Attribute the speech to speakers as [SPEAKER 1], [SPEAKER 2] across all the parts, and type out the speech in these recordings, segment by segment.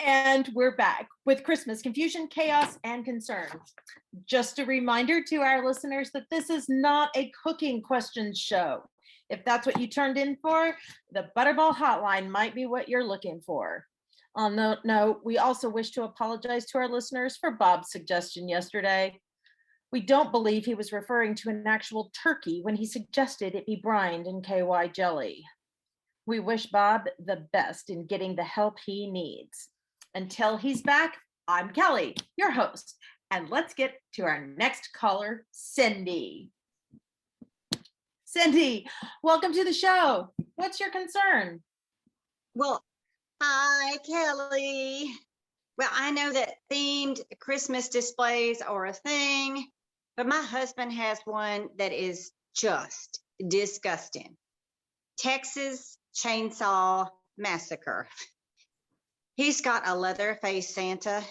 [SPEAKER 1] And we're back with Christmas confusion, chaos, and concern. Just a reminder to our listeners that this is not a cooking questions show. If that's what you turned in for, the Butterball Hotline might be what you're looking for. On that note, we also wish to apologize to our listeners for Bob's suggestion yesterday. We don't believe he was referring to an actual turkey when he suggested it be brined in KY jelly. We wish Bob the best in getting the help he needs. Until he's back, I'm Kelly, your host, and let's get to our next caller, Cindy. Cindy, welcome to the show. What's your concern?
[SPEAKER 2] Well, hi, Kelly. Well, I know that themed Christmas displays are a thing, but my husband has one that is just disgusting. Texas Chainsaw Massacre. He's got a leather-faced Santa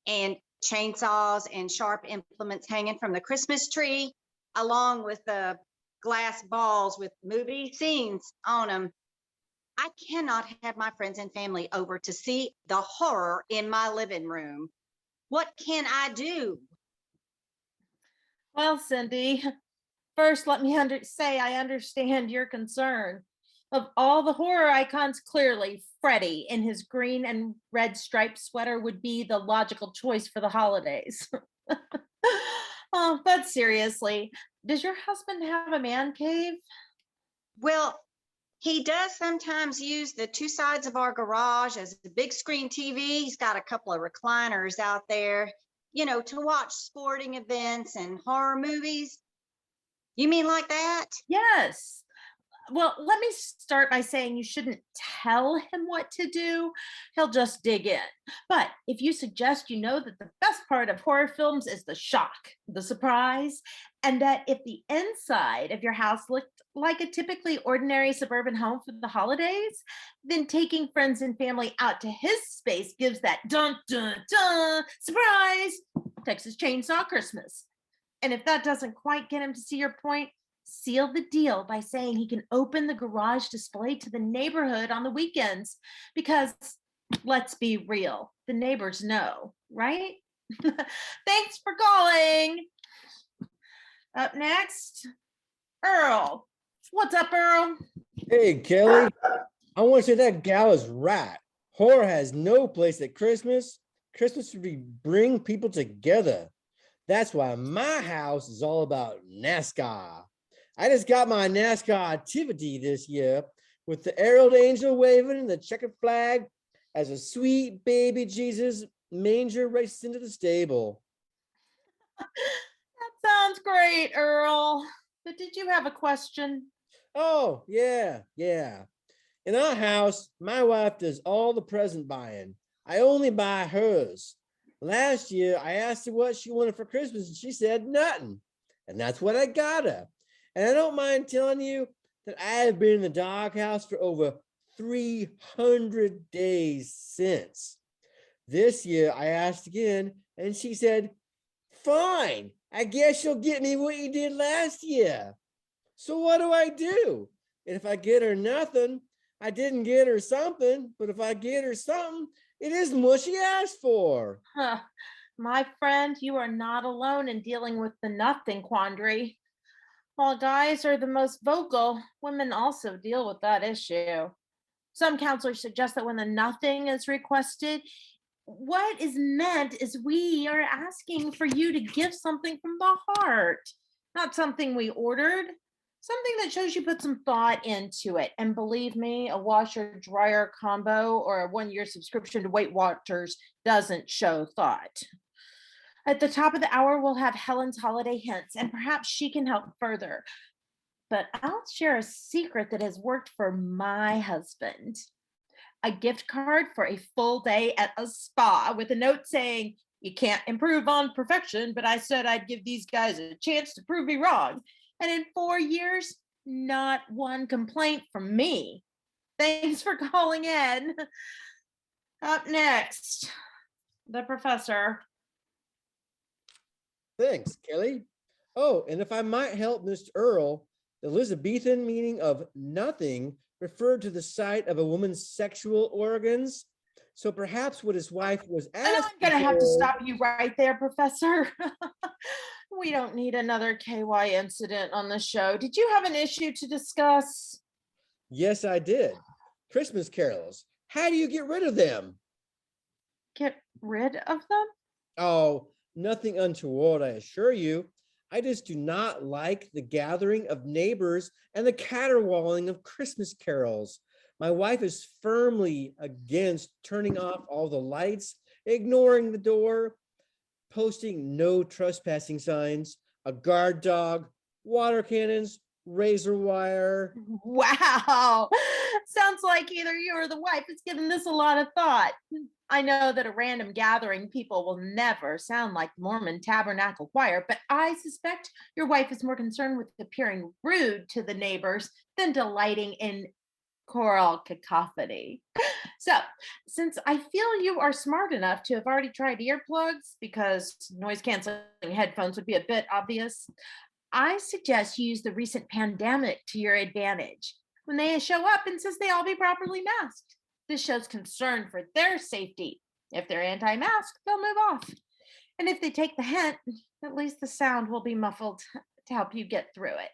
[SPEAKER 2] and chainsaws and sharp implements hanging from the Christmas tree, along with the glass balls with movie scenes on them. I cannot have my friends and family over to see the horror in my living room. What can I do?
[SPEAKER 1] Well, Cindy, first let me say I understand your concern. Of all the horror icons, clearly Freddy in his green and red striped sweater would be the logical choice for the holidays. Oh, but seriously, does your husband have a man cave?
[SPEAKER 2] Well, he does sometimes use the two sides of our garage as a big screen TV. He's got a couple of recliners out there, to watch sporting events and horror movies. You mean like that?
[SPEAKER 1] Yes. Well, let me start by saying you shouldn't tell him what to do. He'll just dig in. But if you suggest you know that the best part of horror films is the shock, the surprise, and that if the inside of your house looked like a typically ordinary suburban home for the holidays, then taking friends and family out to his space gives that dun dun dun surprise Texas Chainsaw Christmas. And if that doesn't quite get him to see your point, seal the deal by saying he can open the garage display to the neighborhood on the weekends, because let's be real, the neighbors know, right? Thanks for calling. Up next, Earl. What's up, Earl?
[SPEAKER 3] Hey, Kelly. I want to say that gal is right. Horror has no place at Christmas. Christmas should be bring people together. That's why my house is all about NASCAR. I just got my NASCAR activity this year with the herald angel waving and the checkered flag as a sweet baby Jesus manger races into the stable.
[SPEAKER 1] That sounds great, Earl. But did you have a question?
[SPEAKER 3] Oh, yeah. In our house, my wife does all the present buying. I only buy hers. Last year, I asked her what she wanted for Christmas, and she said nothing. And that's what I got her. And I don't mind telling you that I have been in the doghouse for over 300 days since. This year, I asked again, and she said, fine, I guess you'll get me what you did last year. So what do I do? And if I get her nothing, I didn't get her something. But if I get her something, it isn't what she asked for.
[SPEAKER 1] My friend, you are not alone in dealing with the nothing quandary. While guys are the most vocal, women also deal with that issue. Some counselors suggest that when the nothing is requested, what is meant is we are asking for you to give something from the heart, not something we ordered, something that shows you put some thought into it. And believe me, a washer dryer combo or a 1-year subscription to Weight Watchers doesn't show thought. At the top of the hour, we'll have Helen's holiday hints, and perhaps she can help further. But I'll share a secret that has worked for my husband. A gift card for a full day at a spa with a note saying, you can't improve on perfection, but I said I'd give these guys a chance to prove me wrong. And in 4 years, not one complaint from me. Thanks for calling in. Up next, the professor.
[SPEAKER 3] Thanks, Kelly. Oh, and if I might help Mr. Earl, the Elizabethan meaning of nothing referred to the sight of a woman's sexual organs. So perhaps what his wife was
[SPEAKER 1] And I'm
[SPEAKER 3] asking
[SPEAKER 1] gonna have to
[SPEAKER 3] for.
[SPEAKER 1] stop you right there, Professor. We don't need another KY incident on the show. Did you have an issue to discuss?
[SPEAKER 3] Yes, I did. Christmas carols. How do you get rid of them?
[SPEAKER 1] Get rid of them?
[SPEAKER 3] Oh, nothing untoward, I assure you. I just do not like the gathering of neighbors and the caterwauling of Christmas carols. My wife is firmly against turning off all the lights, ignoring the door, posting no trespassing signs, a guard dog, water cannons, razor wire.
[SPEAKER 1] Wow. Sounds like either you or the wife has given this a lot of thought. I know that a random gathering people will never sound like the Mormon Tabernacle Choir, but I suspect your wife is more concerned with appearing rude to the neighbors than delighting in choral cacophony. So, since I feel you are smart enough to have already tried earplugs, because noise canceling headphones would be a bit obvious, I suggest you use the recent pandemic to your advantage. When they show up, insist they all be properly masked. This shows concern for their safety. If they're anti-mask, they'll move off. And if they take the hint, at least the sound will be muffled to help you get through it.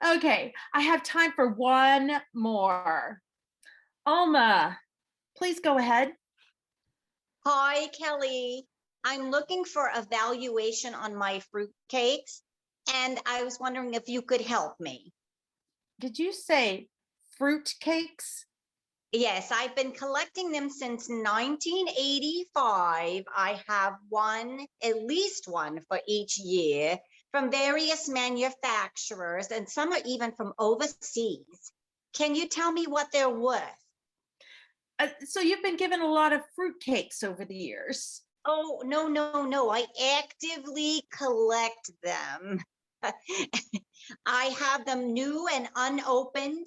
[SPEAKER 1] Okay, I have time for one more. Alma, please go ahead.
[SPEAKER 2] Hi, Kelly. I'm looking for a valuation on my fruitcakes, and I was wondering if you could help me.
[SPEAKER 1] Did you say fruitcakes?
[SPEAKER 2] Yes, I've been collecting them since 1985. I have one, at least one for each year from various manufacturers, and some are even from overseas. Can you tell me what they're worth?
[SPEAKER 1] So you've been given a lot of fruitcakes over the years.
[SPEAKER 2] Oh, no, no, no. I actively collect them. I have them new and unopened.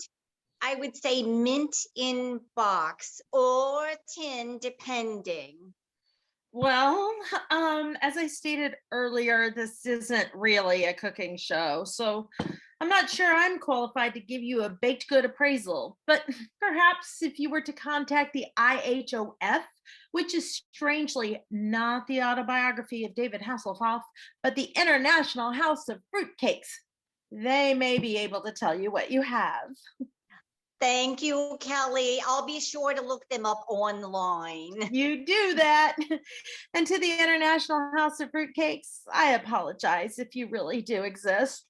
[SPEAKER 2] I would say mint in box or tin, depending.
[SPEAKER 1] Well, as I stated earlier, this isn't really a cooking show, so I'm not sure I'm qualified to give you a baked good appraisal. But perhaps if you were to contact the IHOF, which is strangely not the autobiography of David Hasselhoff, but the International House of Fruitcakes, they may be able to tell you what you have.
[SPEAKER 2] Thank you, Kelly. I'll be sure to look them up online.
[SPEAKER 1] You do that. And to the International House of Fruitcakes, I apologize if you really do exist.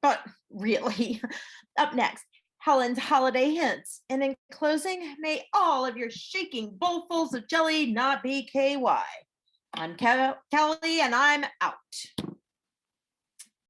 [SPEAKER 1] But really, up next, Helen's holiday hints. And in closing, may all of your shaking bowlfuls of jelly not be KY. I'm Kelly, and I'm out.